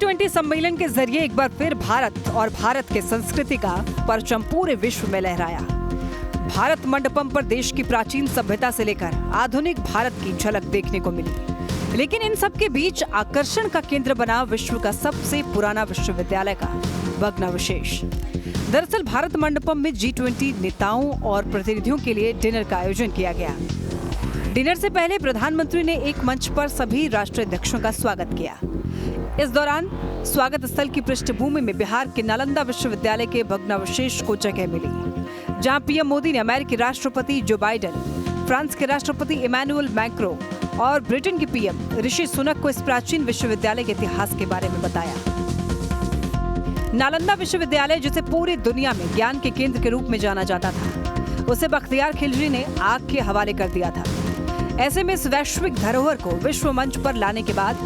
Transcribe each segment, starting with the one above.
G20 सम्मेलन के जरिए एक बार फिर भारत और भारत के संस्कृति का परचम पूरे विश्व में लहराया। भारत मंडपम पर देश की प्राचीन सभ्यता से लेकर आधुनिक भारत की झलक देखने को मिली। लेकिन इन सब के बीच आकर्षण का केंद्र बना विश्व का सबसे पुराना विश्वविद्यालय का भग्नावशेष। दरअसल भारत मंडपम में G20 नेताओं और प्रतिनिधियों के लिए डिनर का आयोजन किया गया। डिनर से पहले प्रधानमंत्री ने एक मंच पर सभी राष्ट्राध्यक्षों का स्वागत किया। इस दौरान स्वागत स्थल की पृष्ठभूमि में बिहार के नालंदा विश्वविद्यालय के भग्नावशेष को जगह मिली, जहां पीएम मोदी ने अमेरिकी राष्ट्रपति जो बाइडेन, फ्रांस के राष्ट्रपति इमैनुअल मैक्रों और ब्रिटेन के पीएम ऋषि सुनक को इस प्राचीन विश्वविद्यालय के इतिहास के बारे में बताया। नालंदा विश्वविद्यालय, जिसे पूरी दुनिया में ज्ञान के केंद्र के रूप में जाना जाता था, उसे बख्तियार खिलजी ने आग के हवाले कर दिया था। ऐसे में इस वैश्विक धरोहर को विश्व मंच पर लाने के बाद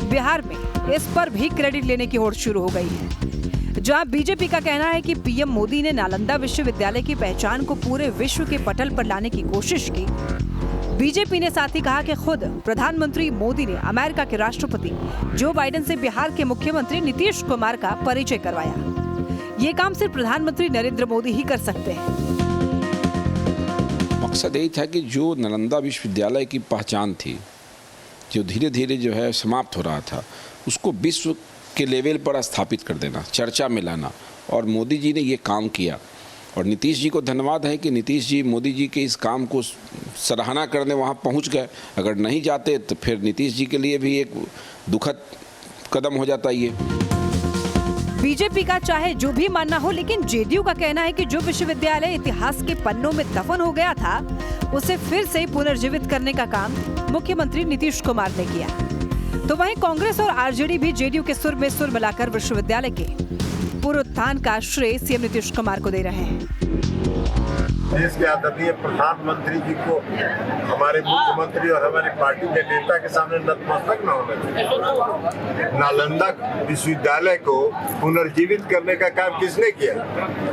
बिहार में इस पर भी क्रेडिट लेने की होड़ शुरू हो गई है, जहां बीजेपी का कहना है कि पीएम मोदी ने नालंदा विश्वविद्यालय की पहचान को पूरे विश्व के पटल पर लाने की कोशिश की। बीजेपी ने साथ ही कहा कि खुद प्रधानमंत्री मोदी ने अमेरिका के राष्ट्रपति जो बाइडेन से बिहार के मुख्यमंत्री नीतीश कुमार का परिचय करवाया। ये काम सिर्फ प्रधानमंत्री नरेंद्र मोदी ही कर सकते हैं। मकसद यही था कि जो नालंदा विश्वविद्यालय की पहचान थी, जो धीरे धीरे जो है समाप्त हो रहा था, उसको विश्व के लेवल पर स्थापित कर देना, चर्चा में लाना। और मोदी जी ने ये काम किया और नीतीश जी को धन्यवाद है कि नीतीश जी मोदी जी के इस काम को सराहना करने वहाँ पहुँच गए। अगर नहीं जाते तो फिर नीतीश जी के लिए भी एक दुखद कदम हो जाता ये। बीजेपी का चाहे जो भी मानना हो, लेकिन जेडीयू का कहना है कि जो विश्वविद्यालय इतिहास के पन्नों में दफन हो गया था, उसे फिर से पुनर्जीवित करने का काम मुख्यमंत्री नीतीश कुमार ने किया। तो वहीं कांग्रेस और आरजेडी भी जेडीयू के सुर में सुर मिलाकर विश्वविद्यालय के पुनरुत्थान का श्रेय सीएम नीतीश कुमार को दे रहे हैं। देश के आदरणीय प्रधानमंत्री जी को हमारे मुख्यमंत्री और हमारी पार्टी के नेता के सामने नतमस्तक न होना चाहिए। नालंदा विश्वविद्यालय को पुनर्जीवित करने का काम किसने किया?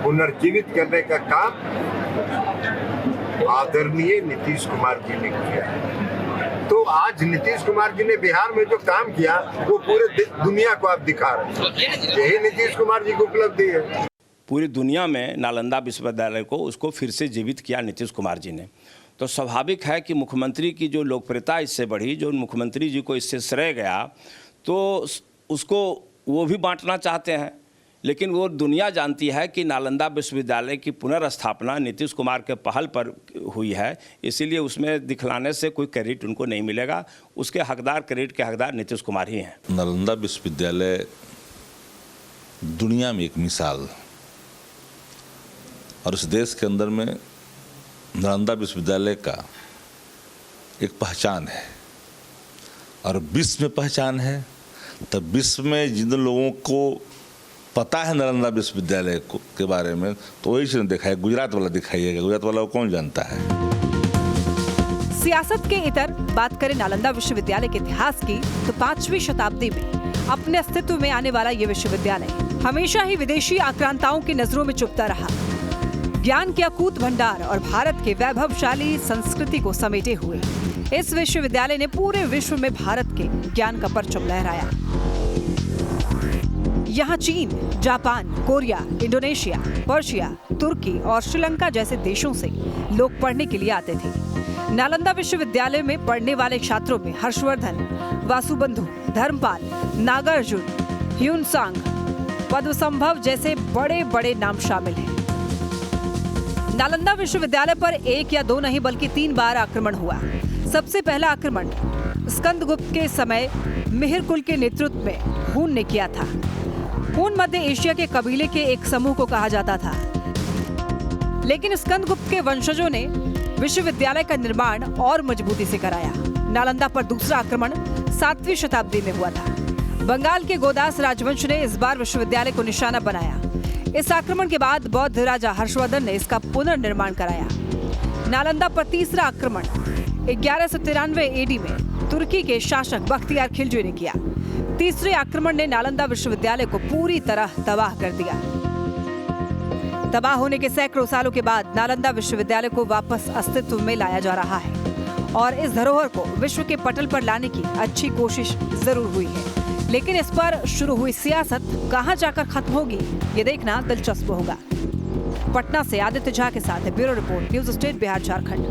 पुनर्जीवित करने का काम आदरणीय नीतीश कुमार जी ने किया। तो आज नीतीश कुमार जी ने बिहार में जो काम किया वो पूरे दुनिया को आप दिखा रहे हैं। यही नीतीश कुमार जी की उपलब्धि है। पूरी दुनिया में नालंदा विश्वविद्यालय को उसको फिर से जीवित किया नीतीश कुमार जी ने। तो स्वाभाविक है कि मुख्यमंत्री की जो लोकप्रियता इससे बढ़ी, जो मुख्यमंत्री जी को इससे श्रेय गया, तो उसको वो भी बांटना चाहते हैं। लेकिन वो दुनिया जानती है कि नालंदा विश्वविद्यालय की पुनर्स्थापना नीतीश कुमार के पहल पर हुई है, इसीलिए उसमें दिखलाने से कोई क्रेडिट उनको नहीं मिलेगा। उसके हकदार, क्रेडिट के हकदार नीतीश कुमार ही हैं। नालंदा विश्वविद्यालय दुनिया में एक मिसाल और इस देश के अंदर में नालंदा विश्वविद्यालय का एक पहचान है और विश्व में पहचान है। तब विश्व में जिन लोगों को पता है नालंदा विश्वविद्यालय के बारे में, तो वही चीज़ दिखाइए। गुजरात वाला दिखाइएगा, गुजरात वाला को कौन जानता है। सियासत के इतर बात करें नालंदा विश्वविद्यालय के इतिहास की, तो 5वीं शताब्दी में अपने अस्तित्व में आने वाला ये विश्वविद्यालय हमेशा ही विदेशी आक्रांताओं की नजरों में चुभता रहा। ज्ञान के अकूत भंडार और भारत के वैभवशाली संस्कृति को समेटे हुए इस विश्वविद्यालय ने पूरे विश्व में भारत के ज्ञान का परचम लहराया। यहाँ चीन, जापान, कोरिया, इंडोनेशिया, पर्शिया, तुर्की और श्रीलंका जैसे देशों से लोग पढ़ने के लिए आते थे। नालंदा विश्वविद्यालय में पढ़ने वाले छात्रों में हर्षवर्धन, वासुबंधु, धर्मपाल, नागार्जुन, ह्यूनसांग, पद्मसंभव जैसे बड़े बड़े नाम शामिल हैं। नालंदा विश्वविद्यालय पर एक या दो नहीं बल्कि 3 बार आक्रमण हुआ। सबसे पहला आक्रमण स्कंदगुप्त के समय मिहिर कुल के नेतृत्व में हून ने किया था। हून मध्य एशिया के कबीले के एक समूह को कहा जाता था, लेकिन स्कंदगुप्त के वंशजों ने विश्वविद्यालय का निर्माण और मजबूती से कराया। नालंदा पर दूसरा आक्रमण 7वीं शताब्दी में हुआ था। बंगाल के गोदास राजवंश ने इस बार विश्वविद्यालय को निशाना बनाया। इस आक्रमण के बाद बौद्ध राजा हर्षवर्धन ने इसका पुनर्निर्माण कराया। नालंदा पर तीसरा आक्रमण 1193 एडी में तुर्की के शासक बख्तियार खिलजी ने किया। तीसरे आक्रमण ने नालंदा विश्वविद्यालय को पूरी तरह तबाह कर दिया। तबाह होने के सैकड़ों सालों के बाद नालंदा विश्वविद्यालय को वापस अस्तित्व में लाया जा रहा है और इस धरोहर को विश्व के पटल पर लाने की अच्छी कोशिश जरूर हुई है। लेकिन इस पर शुरू हुई सियासत कहां जाकर खत्म होगी, ये देखना दिलचस्प होगा। पटना से आदित्य झा के साथ bureau report, news state Bihar Jharkhand.